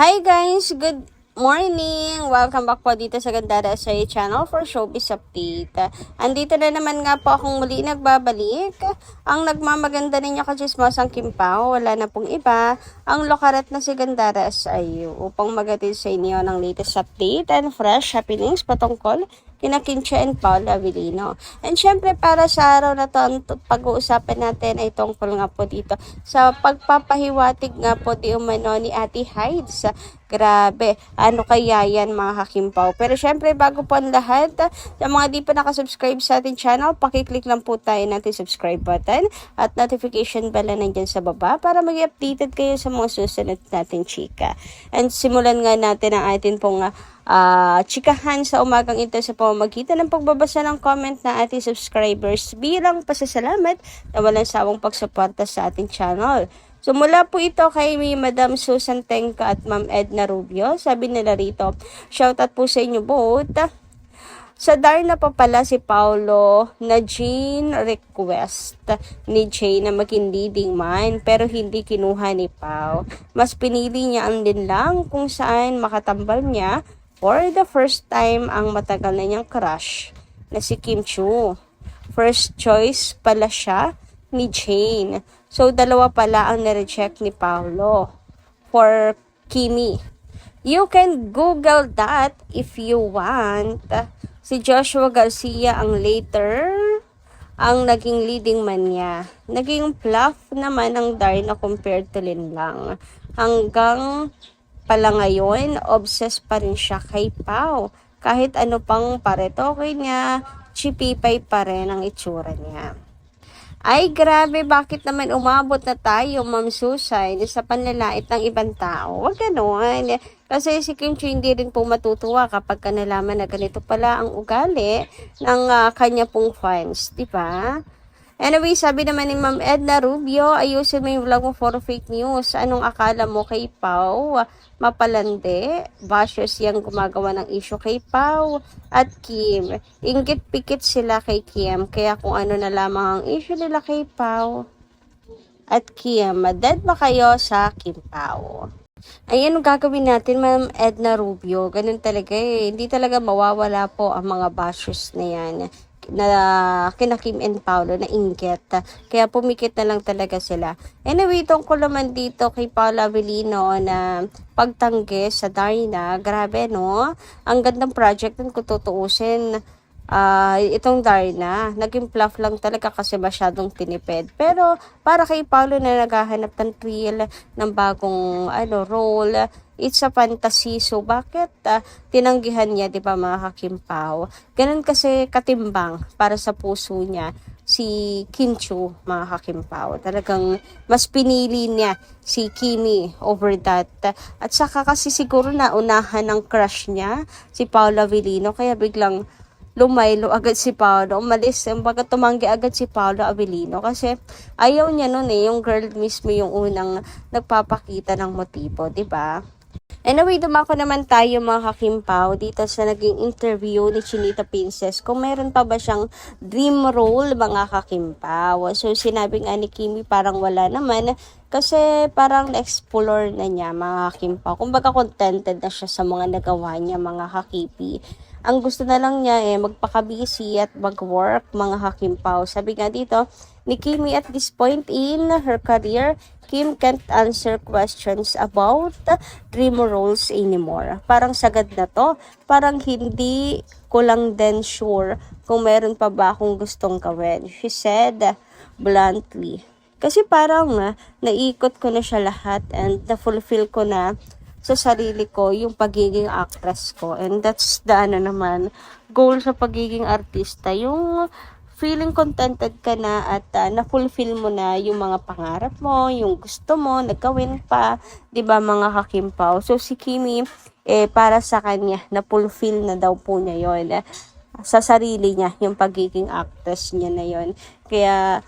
Hi guys! Good morning! Welcome back po dito sa Gandara sa channel for Showbiz Update. Andito na naman nga po akong muli nagbabalik. Ang nagmamaganda ninyo kachismosang Kimpao, wala na pong iba. Ang lokaret na si Gandara ay upang magatid sa inyo ng latest update and fresh happenings patungkol kina Kincho and Paul Avellino. And syempre para sa araw na to, ang pag-uusapan natin ay tungkol nga po dito sa pagpapahiwatig nga po di umano ni Ate Hides. Grabe, ano kaya yan mga kakimpaw. Pero syempre bago po ang lahat, sa mga di pa nakasubscribe sa ating channel, pakiclick lang po tayo natin subscribe button at notification bell na nandyan sa baba para mag-updated kayo sa mga susunod natin chika. And simulan nga natin ang atin pong chikahan sa umagang ito sa pamamagitan ng pagbabasa ng comment na ating subscribers bilang pasasalamat na walang sawang pagsuporta sa ating channel. So mula po ito kay Madam Susan Tenka at Ma'am Edna Rubio. Sabi nila rito, shoutout po sa inyo both. Sa Darna pa pala si Paulo na Jean request ni Jay na maging leading man pero hindi kinuha ni Pao. Mas pinili niya ang linlang kung saan makatambal niya for the first time ang matagal na niyang crush na si Kim Chu. First choice pala siya ni Jane. So, dalawa pala ang na-reject ni Paulo for Kimi. You can Google that if you want. Si Joshua Garcia ang later ang naging leading man niya. Naging bluff naman ang Darna compared to Linlang. Hanggang pala ngayon, obsessed pa rin siya kay Pao. Kahit ano pang paretoke niya, chipipay pa rin ang itsura niya. Ay grabe, bakit naman umabot na tayo, Ma'am Susan, sa panlalait ng ibang tao? Huwag gano'n. Kasi si Kim Chu hindi rin po matutuwa kapag nalaman na ganito pala ang ugali ng kanya pong fans, di ba? Anyway, sabi naman ni Ma'am Edna Rubio, ayusin mo yung vlog mo for fake news. Anong akala mo kay Pao? Mapalande, bashers yang gumagawa ng issue kay Pao at Kim. Ingit-pikit sila kay Kim, kaya kung ano na lamang ang issue nila kay Pao at Kim, dead ba kayo sa Kim Pao? Ayan ang gagawin natin, Ma'am Edna Rubio. Ganun talaga eh. Hindi talaga mawawala po ang mga bashers na yan na kina Kim and Paulo na inggit. Kaya pumikit na lang talaga sila. Anyway, tungkol naman dito kay Paul Avellino na pagtanggi sa Darna, grabe no? Ang gandang project nun kung tutuusin. Itong Darna, naging bluff lang talaga kasi masyadong tinipid. Pero para kay Paulo na naghahanap ng thrill ng bagong role, it's a fantasy. So bakit tinanggihan niya, 'di ba mga kakimpaw? Ganun kasi katimbang para sa puso niya si Kincho, mga kakimpaw. Talagang mas pinili niya si Kimi over that. At saka kasi siguro naunahan ng crush niya si Paolo Avellino, kaya biglang lumaylo agad si Paolo, umalis, baga tumanggi agad si Paolo Avellino kasi ayaw niya nun yung girl mismo yung unang nagpapakita ng motibo, 'di ba? Anyway, dumako naman tayo mga kakimpaw dito sa naging interview ni Chinita Princess kung meron pa ba siyang dream role mga kakimpaw. So sinabi nga ni Kimi parang wala naman kasi parang na-explore na niya mga kakimpaw. Kumbaga contented na siya sa mga nagawa niya mga kakipi. Ang gusto na lang niya magpaka-busy at mag-work mga kakimpaw. Sabi nga dito ni Kimi, at this point in her career, Kim can't answer questions about dream roles anymore. Parang sagad na to. Parang hindi ko lang din sure kung meron pa ba akong gustong gawin. She said bluntly. Kasi parang naikot ko na siya lahat and na-fulfill ko na sa sarili ko yung pagiging actress ko. And that's the goal sa pagiging artista. Yung feeling contented ka na at na-fulfill mo na yung mga pangarap mo, yung gusto mo, nagawin pa, 'di ba mga kakimpaw? So si Kimi, para sa kanya, na-fulfill na daw po niya yon sa sarili niya, yung pagiging actress niya na yon. Kaya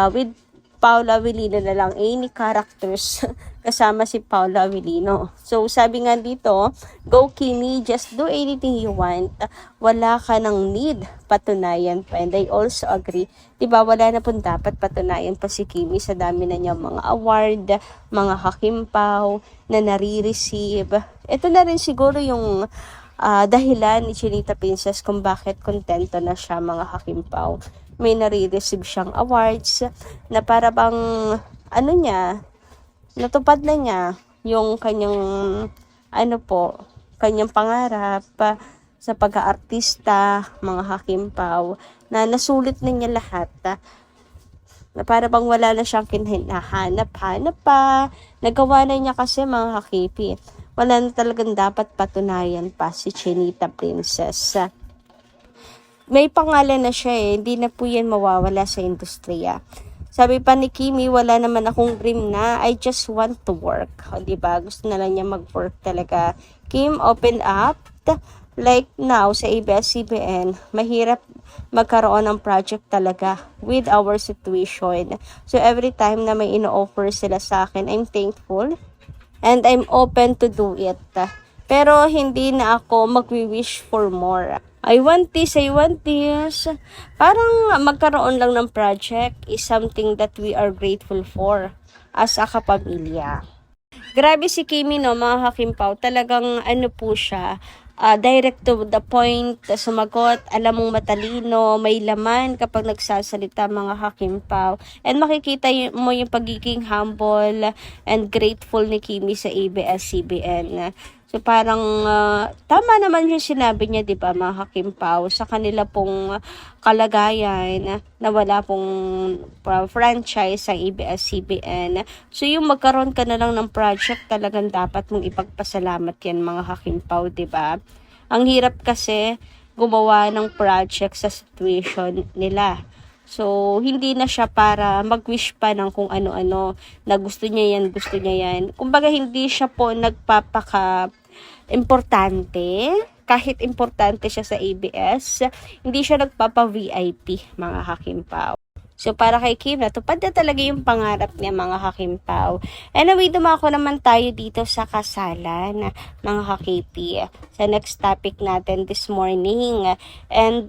with Paolo Avellino na lang, any characters kasama si Paula Avellino. So, sabi nga dito, go Kimi, just do anything you want. Wala ka ng need patunayan pa. And I also agree, diba, wala na pong dapat patunayan pa si Kimi sa dami na niyang mga award, mga hakimpaw na nare-receive. Ito na rin siguro yung dahilan ni Chinita Princess kung bakit kontento na siya, mga hakimpaw. May nare-receive siyang awards na para bang natupad na niya yung kanyang kanyang pangarap sa pag-aartista, mga hakimpaw, na nasulit na niya lahat. Na para bang wala na siyang hinahanap-hanap pa. Nagawa na niya kasi, mga hakipi. Wala na talagang dapat patunayan pa si Chinita Princess. May pangalan na siya hindi na po yan mawawala sa industriya. Sabi pa ni Kimi, wala naman akong dream na, I just want to work. O, diba? Gusto na lang niya mag-work talaga. Kim, open up. Like now, sa ABS-CBN, mahirap magkaroon ng project talaga with our situation. So, every time na may ino-offer sila sa akin, I'm thankful. And I'm open to do it. Pero hindi na ako mag-wish for more. I want this. Parang magkaroon lang ng project is something that we are grateful for as a kapamilya. Grabe si Kimi, no, mga hakimpaw. Talagang po siya. Direct to the point, sumagot, alam mong matalino, may laman kapag nagsasalita, mga hakimpaw. And makikita mo yung pagiging humble and grateful ni Kimi sa ABS-CBN. So parang tama naman yung sinabi niya, 'di ba, mga hakimpaw, sa kanila pong kalagayan na wala pong franchise sa ABS-CBN. So yung magkaroon ka na lang ng project, talagang dapat mong ipagpasalamat yan, mga hakimpaw, 'di ba? Ang hirap kasi gumawa ng project sa situation nila. So, hindi na siya para mag-wish pa ng kung ano-ano na gusto niya yan. Kumbaga, hindi siya po nagpapaka-importante. Kahit importante siya sa ABS, hindi siya nagpapa-VIP, mga hakimpaw. So, para kay Kim, natupad na talaga yung pangarap niya, mga hakimpaw. Anyway, dumako naman tayo dito sa kasalan, mga hakipi. Sa next topic natin this morning. And,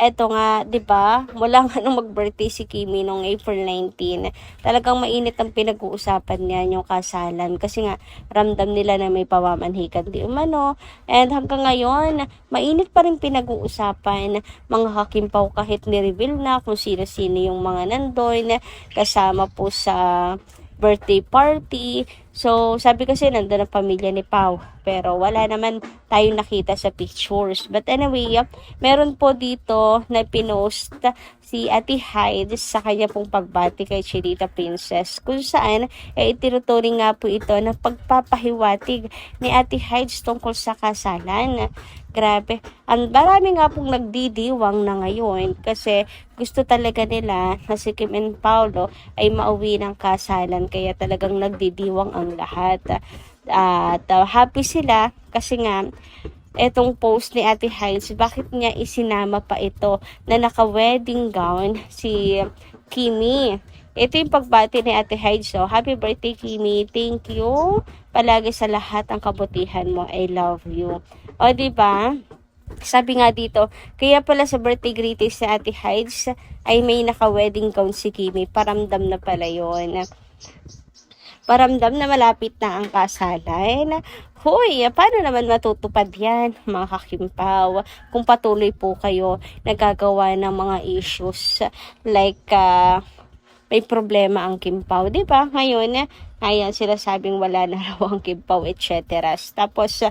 eto nga, di ba, mula nga nung mag-birthday si Kimi noong April 19, talagang mainit ang pinag-uusapan niya yung kasalan. Kasi nga, ramdam nila na may pamamanhikan di umano. And hanggang ngayon, mainit pa rin pinag-uusapan, mga hakimpaw, kahit ni-reveal na kung sino-sino yung mga nandoon kasama po sa birthday party. So, sabi kasi nandun ang pamilya ni Pau. Pero wala naman tayong nakita sa pictures. But anyway, meron po dito na pinost si Ate Hyde sa kanya pong pagbati kay Chinita Princess. Kung saan, itinuturing nga po ito na pagpapahiwatig ni Ate Hyde tungkol sa kasalan. Grabe. Ang marami nga pong nagdidiwang na ngayon kasi gusto talaga nila na si Kim and Paolo ay mauwi ng kasalan. Kaya talagang nagdidiwang ang lahat. At happy sila kasi nga etong post ni Ate Hyde, bakit niya isinama pa ito na naka-wedding gown si Kimi. Ito yung pagbati ni Ate Hyde. So, happy birthday, Kimi. Thank you. Palagi sa lahat ang kabutihan mo. I love you. O, diba? Sabi nga dito, kaya pala sa birthday greetings ni Ate Hyde ay may naka-wedding gown si Kimi. Paramdam na pala yun. Paramdam na malapit na ang kasalan. Hoy, paano naman matutupad yan, mga hakimpaw, kung patuloy po kayo nagagawa ng mga issues like may problema ang Kimpaw, di ba? Ngayon, ayan sila sabing wala na raw ang Kimpaw, etc. Tapos,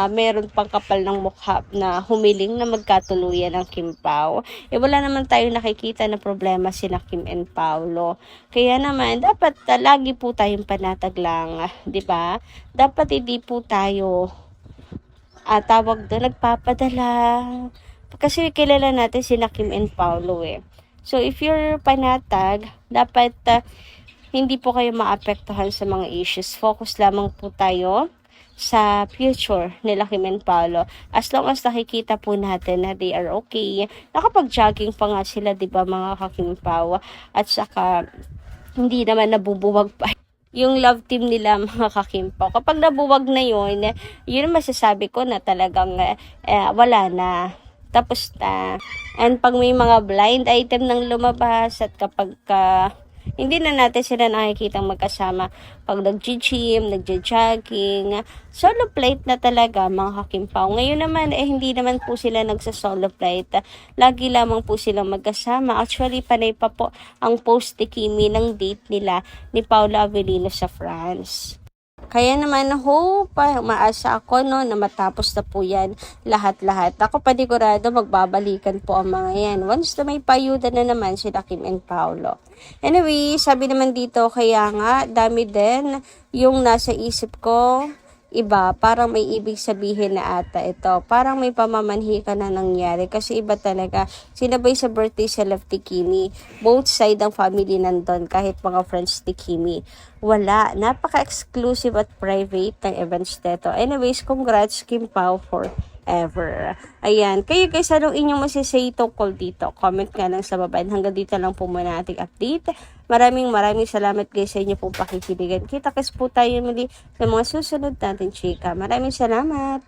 meron pang kapal ng mukha na humiling na magkatuluyan ng Kimpaw. Wala naman tayong nakikita na problema sina Kim and Paolo. Kaya naman, dapat lagi po tayong panatag lang, di ba? Dapat hindi po tayo tawag doon, nagpapadala. Kasi kilala natin sina Kim and Paolo So, if you're panatag, dapat hindi po kayo maapektuhan sa mga issues. Focus lamang po tayo sa future nila Kim and Paolo. As long as nakikita po natin na they are okay. Nakapag-jogging pa nga sila, di ba, mga kakimpaw? At saka, hindi naman nabubuwag pa yung love team nila mga kakimpo. Kapag nabuwag na yun masasabi ko na talagang wala na. Tapos na. And pag may mga blind item nang lumabas at kapag hindi na natin sila nakikitang magkasama pag nag-gym, nagja-jogging, solo flight na talaga mga kakimpaw. Ngayon naman, hindi naman po sila nagsa-solo flight. Lagi lamang po silang magkasama. Actually, panay pa po ang post ni Kimi ng date nila ni Paula Avellino sa France. Kaya naman, umaasa ako na matapos na po yan lahat-lahat. Ako panigurado magbabalikan po ang mga yan. Once na may payuda na naman sila Kim and Paolo. Anyway, sabi naman dito, kaya nga, dami din yung nasa isip ko. Iba, parang may ibig sabihin na ata ito. Parang may pamamanhi ka na nangyari. Kasi iba talaga. Sinabay sa birthday sa love ni Kimi. Both side ng family nandun. Kahit mga friends ni Kimi. Wala. Napaka-exclusive at private ng events nito. Anyways, congrats Kim Pao forever. Ayan. Kayo guys, anong inyong masisay tungkol dito? Comment nga lang sa baba. Hanggang dito lang po muna ating update. Maraming salamat guys sa inyo pong pakikiligan. Kita-kits po tayo muli sa mga susunod natin chika. Maraming salamat.